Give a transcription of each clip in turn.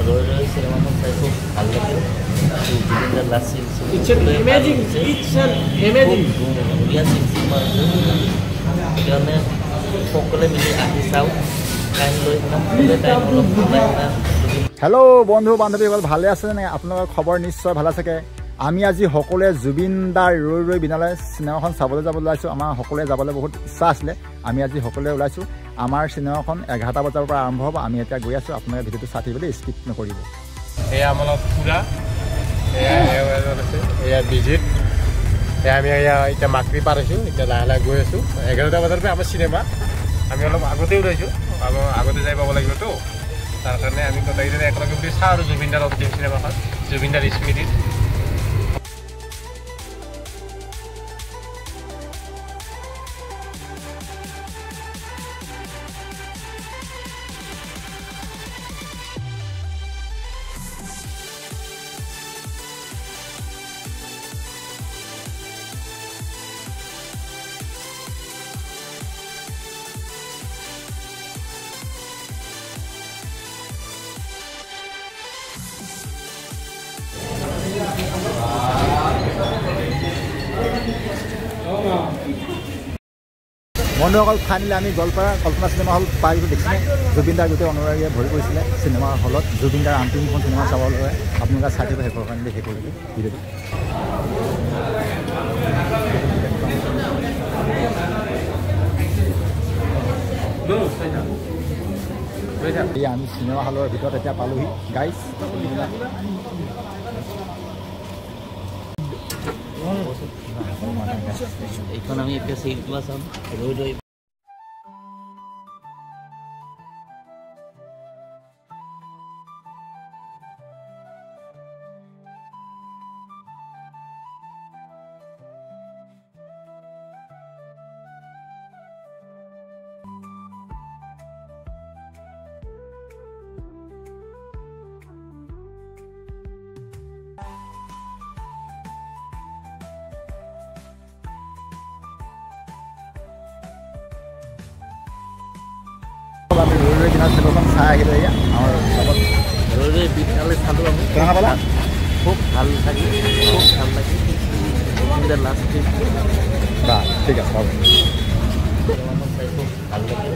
ৰৈ ৰৈ চিনেমাখন চাই খুব ভাল লাগিল। জুবিনদাৰ লাষ্ট চিন ধুনীয়া চিন চিনেমা আছে। সেইকাৰণে সকলোৱে মিলি আহি চাওক, টাইম লৈ টাইম অলপ ওলাই। হেল্ল' বন্ধু বান্ধৱীসকল, ভালে আছে নে? আপোনালোকৰ খবৰ নিশ্চয় ভালে থাকে। আমি আজি সকলোৱে জুবিনদাৰ ৰৈ ৰৈ বিনালৈ চিনেমাখন চাবলৈ যাবলৈ ওলাইছোঁ। আমাৰ সকলোৱে যাবলৈ বহুত ইচ্ছা আছিলে। আমি আজি সকলোৱে ওলাইছোঁ। আমাৰ চিনেমাখন 11টা বজাৰ পৰা আৰম্ভ হ'ব। আমি এতিয়া গৈ আছোঁ। আপোনালোকে ভিডিঅ'টো চাই থাকিবলৈ স্কিপ নকৰিব। এয়া আমাৰ পুৰা এয়া বিজিত, এয়া আমি এতিয়া মাকৰি পাৰ হৈছোঁ। এতিয়া লাহে লাহে গৈ আছোঁ। 11টা বজাৰ পৰা আমাৰ চিনেমা। আমি অলপ আগতে ওলাইছোঁ, আগতে যাই পাব লাগিবতো। তাৰ কাৰণে আমি গোটেইকেইজনে একেলগে বুলি চাওঁ আৰু জুবিনদাৰ অন্তিম চিনেমাখন, জুবিনদাৰ স্মৃতিত। বন্ধুসকল, ফাইনেলি আমি গোৱালপাৰা কল্পনা চিনেমা হল পাই দেখিছোঁ। জুবিনদাৰ গোটেই অনুৰাগীয়ে ভৰি পৰিছিলে চিনেমা হলত। জুবিনদাৰ অন্তিমখন চিনেমা চাবলৈ আপোনালোকে চাই থাকিব। শেষৰ কাৰণে শেষ কৰিব ভিডিঅ'টো। আমি চিনেমা হলৰ ভিতৰত এতিয়া পালোহি গাইজ। এইখন আমি এতিয়া চিনেমা চাম ৰৈ ৰৈ। আমি ৰৈ ৰৈ বিনালে চিনেমাখন চাই আহিলোঁ। এয়া আমাৰ লগত ৰৈ ৰৈ বিনালে চালোঁ আমি। কেনেকুৱা পালা? খুব ভাল লাগিল, খুব ভাল লাগিল। জুবিনদাৰ লাষ্ট চিন বা ঠিক আছে হ'ব। চিনেমাখন চাই খুব ভাল লাগিল।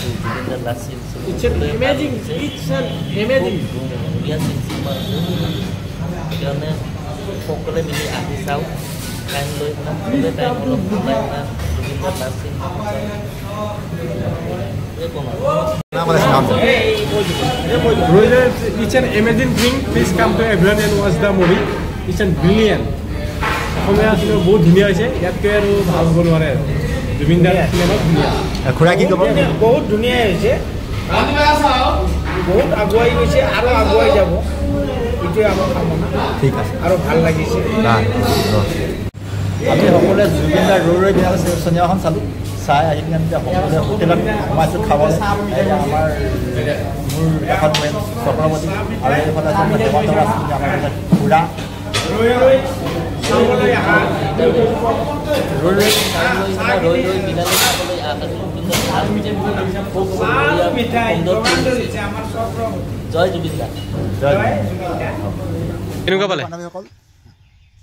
জুবিনদাৰ লাষ্ট চিন ধুনীয়া চিন চিনেমা আছে। সেইকাৰণে সকলোৱে মিলি আহি চাওক, টাইম লৈ টাইম অলপ ওলাই। জুবিনদাৰ লাষ্ট চিন It's an amazing thing. Please come to everyone and watch the movie. It's an brilliant. Asomiya cinema বহুত ধুনীয়া হৈছে। ইয়াতকৈ আৰু ভাল হ'ব নোৱাৰে আৰু জুবিনদাৰ চিনেমা ধুনীয়া। খুৰা কি ক'ব? বহুত ধুনীয়া হৈছে, বহুত আগুৱাই গৈছে আৰু আগুৱাই যাব। এইটোৱে আমাৰ কামনা। ঠিক আছে আৰু ভাল লাগিছে। আমি সকলোৱে জুবিনদাৰ ৰৈ ৰৈ বিনালে চিনেমাখন চালোঁ। চাই আহি কিনে এতিয়া সকলোৱে হোটেলত সোমাইছোঁ খাবলৈ। এয়া আমাৰ মোৰ এখন ফ্ৰেণ্ড চক্ৰৱৰ্তী আৰু এইফালে আছে দেৱন্ত আছে আমাৰ খুৰা। ৰৈ ৰৈ বিনালে চাবলৈ জয় জুবিনদা। কেনেকুৱা পালে বান্ধৱীসকল?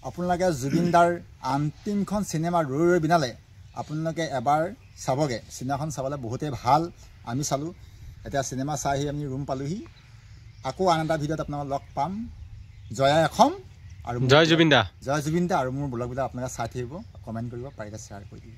আপোনালোকে জুবিনদাৰ অন্তিমখন চিনেমা ৰৈ ৰৈ বিনালে আপোনালোকে এবাৰ চাবগৈ। চিনেমাখন চাবলৈ বহুতেই ভাল। আমি চালোঁ। এতিয়া চিনেমা চাই আহি আমি ৰুম পালোহি। আকৌ আন এটা ভিডিঅ'ত আপোনালোকক লগ পাম। জয় অসম আৰু জয় জুবিনদা। জয় জুবিনদা। আৰু মোৰ ব্লগবিলাক আপোনালোকে চাই থাকিব, কমেণ্ট কৰিব, পাৰিলে শ্বেয়াৰ কৰি দিব।